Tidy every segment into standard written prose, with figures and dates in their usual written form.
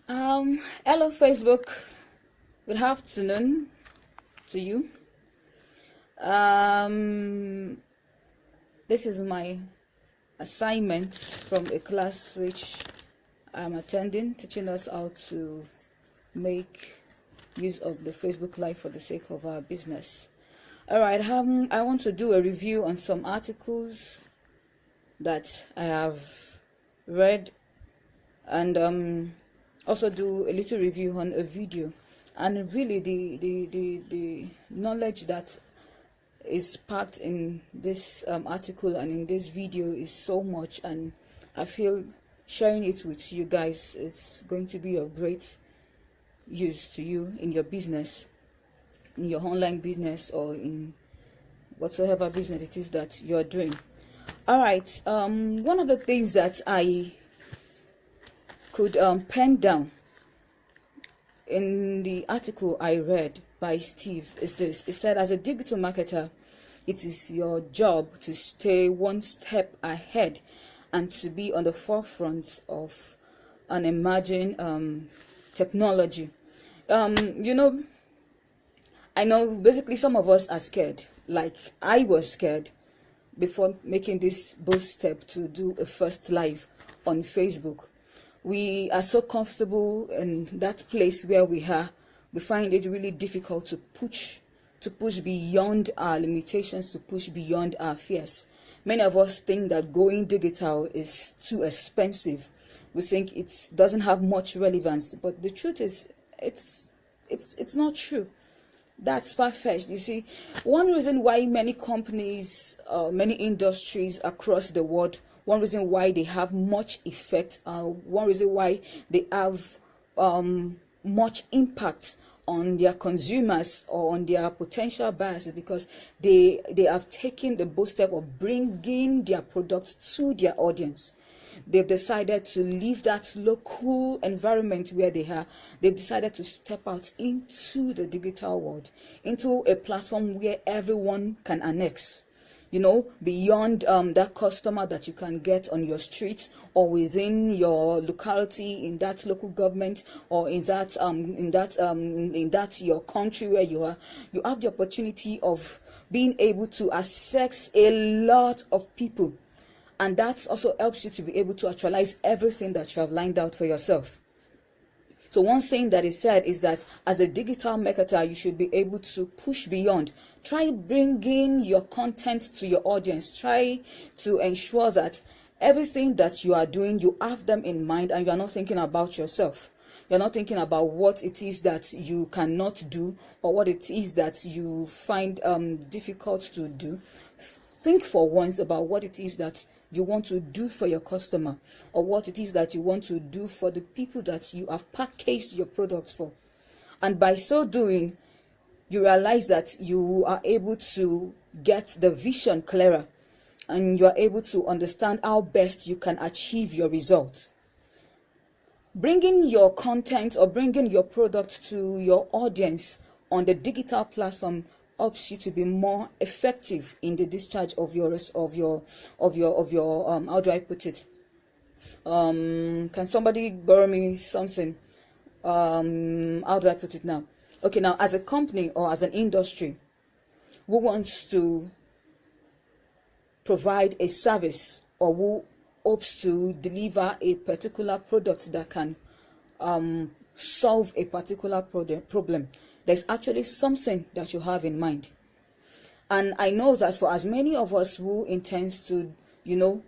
Hello Facebook. Good afternoon to you. This is my assignment from a class which I'm attending, teaching us how to make use of the Facebook Live for the sake of our business. All right, I want to do a review on some articles that I have read, and also do a little review on a video. And really the knowledge that is packed in this article and in this video is so much, and I feel sharing it with you guys, it's going to be of great use to you in your business, in your online business, or in whatsoever business it is that you're doing. All right, one of the things that I could pen down in the article I read by Steve is this. It said, as a digital marketer, it is your job to stay one step ahead and to be on the forefront of an emerging technology. I know basically some of us are scared. Like I was scared before making this bold step to do a first live on Facebook. We are so comfortable in that place where we are. We find it really difficult to push beyond our limitations, to push beyond our fears. Many of us think that going digital is too expensive. We think it doesn't have much relevance, but the truth is, it's not true. That's far-fetched. You see, one reason why many companies, many industries across the world, one reason why they have much effect, one reason why they have much impact on their consumers or on their potential buyers is because they have taken the bold step of bringing their products to their audience. They've decided to leave that local environment where they are. They've decided to step out into the digital world, into a platform where everyone can annex. Beyond that customer that you can get on your street or within your locality, in that local government, or in that your country where you are, you have the opportunity of being able to access a lot of people, and that also helps you to be able to actualize everything that you have lined out for yourself. So one thing that is said is that as a digital marketer, you should be able to push beyond. Try bringing your content to your audience. Try to ensure that everything that you are doing, you have them in mind, and you are not thinking about yourself. You're not thinking about what it is that you cannot do or what it is that you find difficult to do. Think for once about what it is that you want to do for your customer, or what it is that you want to do for the people that you have packaged your products for. And by so doing, you realize that you are able to get the vision clearer, and you are able to understand how best you can achieve your results. Bringing your content or bringing your product to your audience on the digital platform helps you to be more effective in the discharge of your how do I put it? Can somebody borrow me something? How do I put it now? Okay, now as a company or as an industry who wants to provide a service, or who hopes to deliver a particular product that can solve a particular problem, there's actually something that you have in mind. And I know that for as many of us who intends to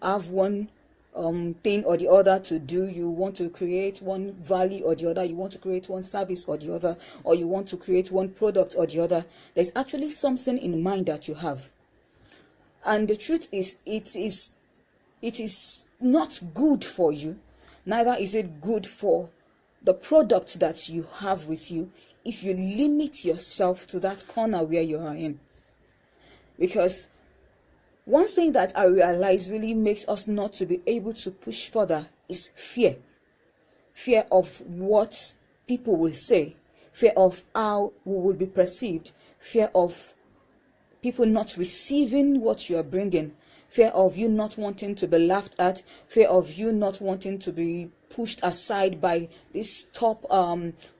have one thing or the other to do, you want to create one value or the other, you want to create one service or the other, or you want to create one product or the other, there's actually something in mind that you have. And the truth is, it is not good for you, neither is it good for the product that you have with you, if you limit yourself to that corner where you are in. Because one thing that I realize really makes us not to be able to push further is fear. Fear of what people will say, fear of how we will be perceived, fear of people not receiving what you are bringing, fear of you not wanting to be laughed at, fear of you not wanting to be pushed aside by these top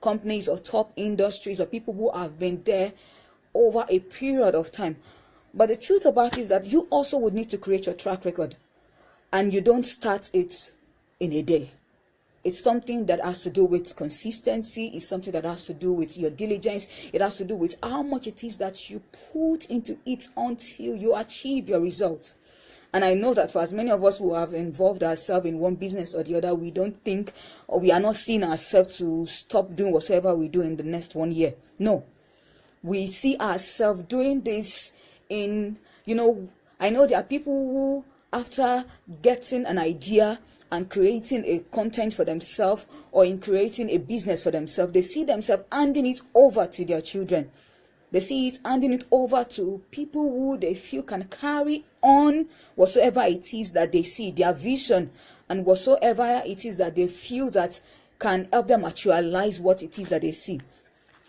companies or top industries or people who have been there over a period of time. But the truth about it is that you also would need to create your track record, and you don't start it in a day. It's something that has to do with consistency. It's something that has to do with your diligence. It has to do with how much it is that you put into it until you achieve your results. And I know that for as many of us who have involved ourselves in one business or the other, we don't think, or we are not seeing ourselves to stop doing whatever we do in the next 1 year. No. We see ourselves doing this in, I know there are people who, after getting an idea and creating a content for themselves, or in creating a business for themselves, they see themselves handing it over to their children. They see it handing it over to people who they feel can carry on whatsoever it is that they see, their vision, and whatsoever it is that they feel that can help them actualize what it is that they see.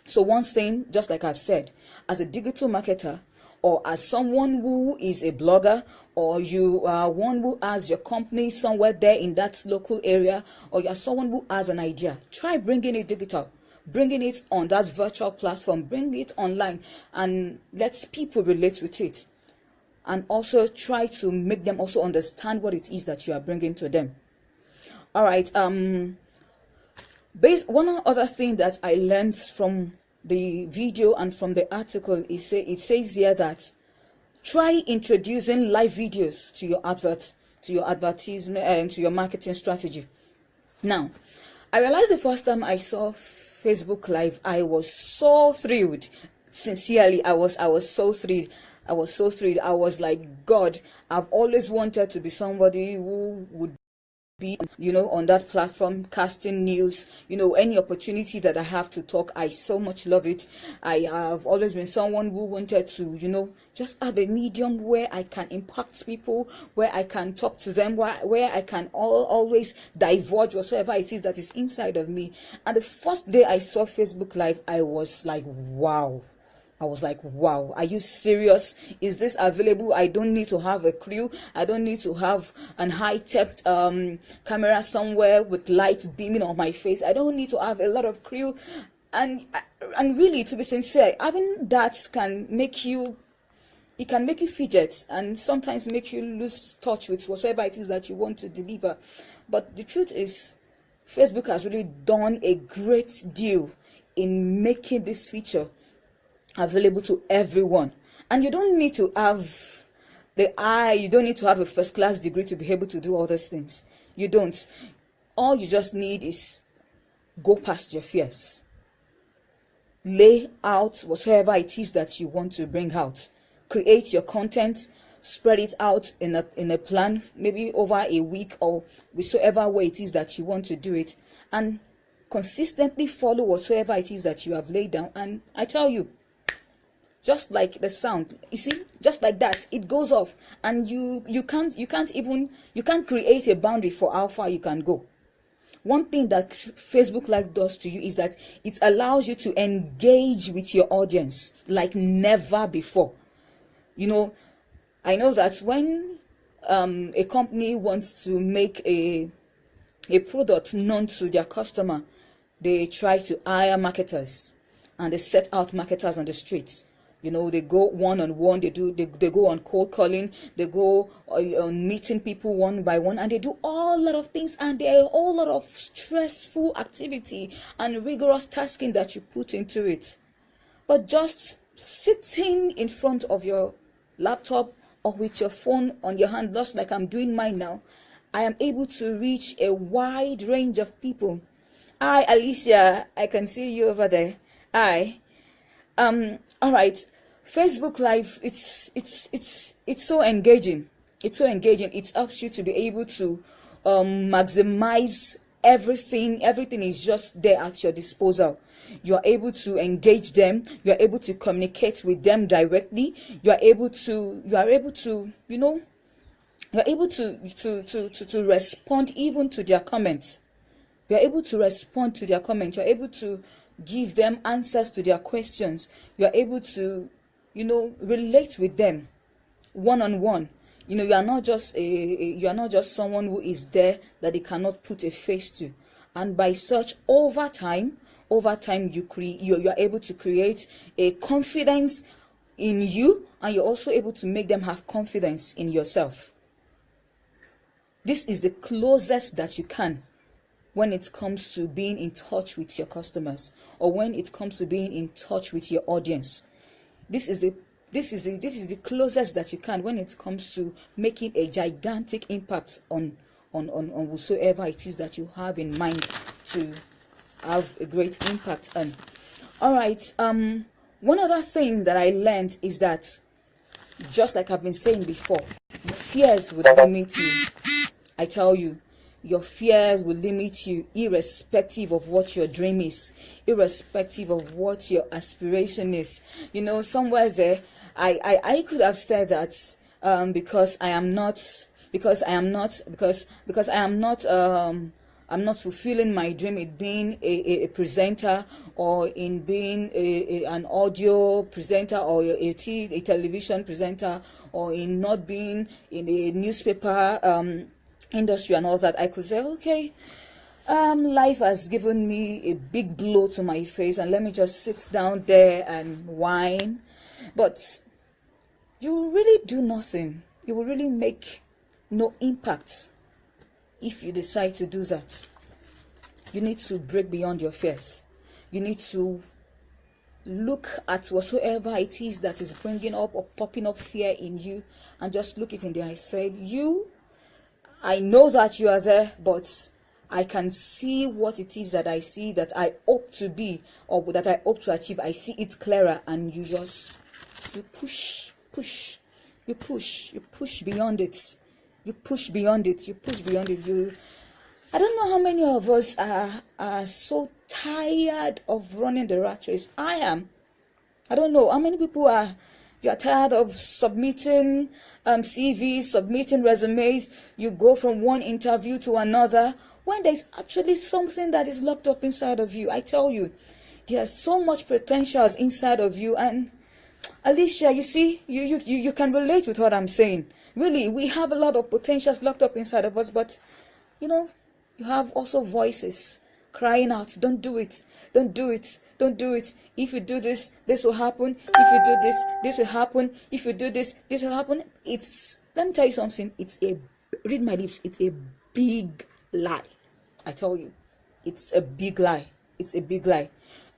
So one thing, just like I've said, as a digital marketer, or as someone who is a blogger, or you are one who has your company somewhere there in that local area, or you are someone who has an idea, try bringing it digital, bringing it on that virtual platform, bring it online, and let people relate with it. And also try to make them also understand what it is that you are bringing to them. All right. One other thing that I learned from the video and from the article is it says here that try introducing live videos to your advertisement, to your marketing strategy. Now, I realized the first time I saw Facebook Live, I was so thrilled. Sincerely, I was so thrilled. I was like, God, I've always wanted to be somebody who would be, on that platform, casting news, any opportunity that I have to talk. I so much love it. I have always been someone who wanted to, just have a medium where I can impact people, where I can talk to them, where I can always divulge whatsoever it is that is inside of me. And the first day I saw Facebook Live, I was like, wow. Are you serious? Is this available? I don't need to have a crew. I don't need to have an high-tech camera somewhere with lights beaming on my face. I don't need to have a lot of crew. And really, to be sincere, having that can make you fidget and sometimes make you lose touch with whatever it is that you want to deliver. But the truth is, Facebook has really done a great deal in making this feature available to everyone. And you don't need to have you don't need to have a first-class degree to be able to do all these things. You don't. All you just need is go past your fears. Lay out whatever it is that you want to bring out. Create your content, spread it out in a plan, maybe over a week or whichever way it is that you want to do it, and consistently follow whatsoever it is that you have laid down. And I tell you, just like the sound, you see, just like that, it goes off, and you can't create a boundary for how far you can go. One thing that Facebook Live does to you is that it allows you to engage with your audience like never before. I know that when a company wants to make a product known to their customer, they try to hire marketers, and they set out marketers on the streets. They go one-on-one, they go on cold calling, they go on meeting people one by one, and they do all lot of things, and there are a whole lot of stressful activity and rigorous tasking that you put into it. But just sitting in front of your laptop or with your phone on your hand, just like I'm doing mine now, I am able to reach a wide range of people. Hi, Alicia, I can see you over there. Hi. All right. Facebook Live, it's so engaging. It's so engaging. It helps you to be able to maximize everything. Everything is just there at your disposal. You are able to engage them. You are able to communicate with them directly. You are able to respond even to their comments. You are able to respond to their comments. You are able to give them answers to their questions. You are able to, relate with them one-on-one. You know, you are not just you are not just someone who is there that they cannot put a face to. And by such, over time, you are able to create a confidence in you, and you're also able to make them have confidence in yourself. This is the closest that you can when it comes to being in touch with your customers, or when it comes to being in touch with your audience. This is the closest that you can when it comes to making a gigantic impact on whosoever it is that you have in mind to have a great impact on. All right. One other thing that I learned is that, just like I've been saying before, your fears will limit you. I tell you, your fears will limit you, irrespective of what your dream is, irrespective of what your aspiration is. You know, somewhere there, I could have said that because I am not I'm not fulfilling my dream in being a presenter, or in being an audio presenter, or a television presenter, or in not being in a newspaper industry and all that. I could say, okay, life has given me a big blow to my face, and let me just sit down there and whine. But you will really do nothing. You will really make no impact if you decide to do that. You need to break beyond your fears. You need to look at whatsoever it is that is bringing up or popping up fear in you, and just look it in the eye. Say, I know that you are there, but I can see what it is that I see, that I hope to be, or that I hope to achieve. I see it clearer, and you push beyond it. You push beyond it. I don't know how many of us are so tired of running the rat race. I am. I don't know how many people you are tired of submitting CVs, submitting resumes. You go from one interview to another, when there's actually something that is locked up inside of you. I tell you, there's so much potential inside of you. And Alicia, you see, you can relate with what I'm saying. Really, we have a lot of potentials locked up inside of us, but you know, you have also voices crying out, don't do it, don't do it, don't do it. If you do this, this will happen. If you do this, this will happen. If you do this, this will happen. Let me tell you something, read my lips, it's a big lie. I tell you, it's a big lie. It's a big lie.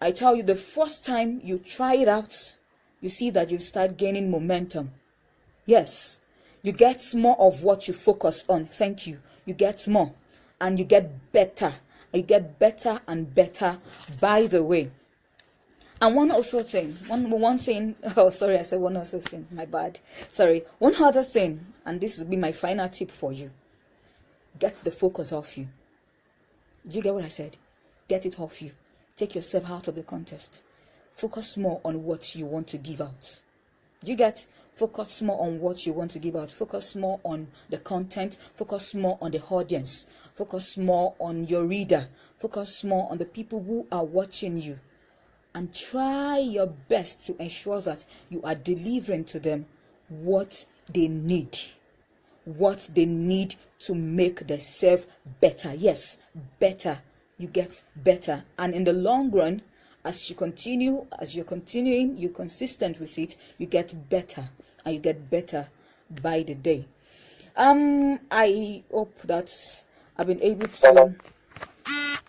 I tell you, the first time you try it out, you see that you start gaining momentum. Yes, you get more of what you focus on. Thank you. You get more, and you get better. You get better and better, by the way. And one other thing, oh sorry, I said one other thing, my bad. Sorry, one other thing, and this will be my final tip for you. Get the focus off you. Do you get what I said? Get it off you. Take yourself out of the contest. Focus more on what you want to give out. You get? Focus more on what you want to give out. Focus more on the content. Focus more on the audience. Focus more on your reader. Focus more on the people who are watching you. And try your best to ensure that you are delivering to them what they need. What they need to make themselves better. Yes, better. You get better. And in the long run, as you're continuing, you're consistent with it, you get better, and you get better by the day. I hope that I've been able to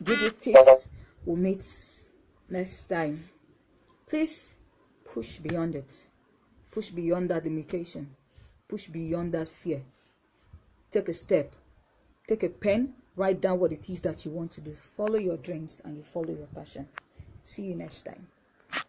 give you tips. We'll meet next time. Please push beyond it. Push beyond that limitation. Push beyond that fear. Take a step. Take a pen. Write down what it is that you want to do. Follow your dreams, and you follow your passion. See you next time.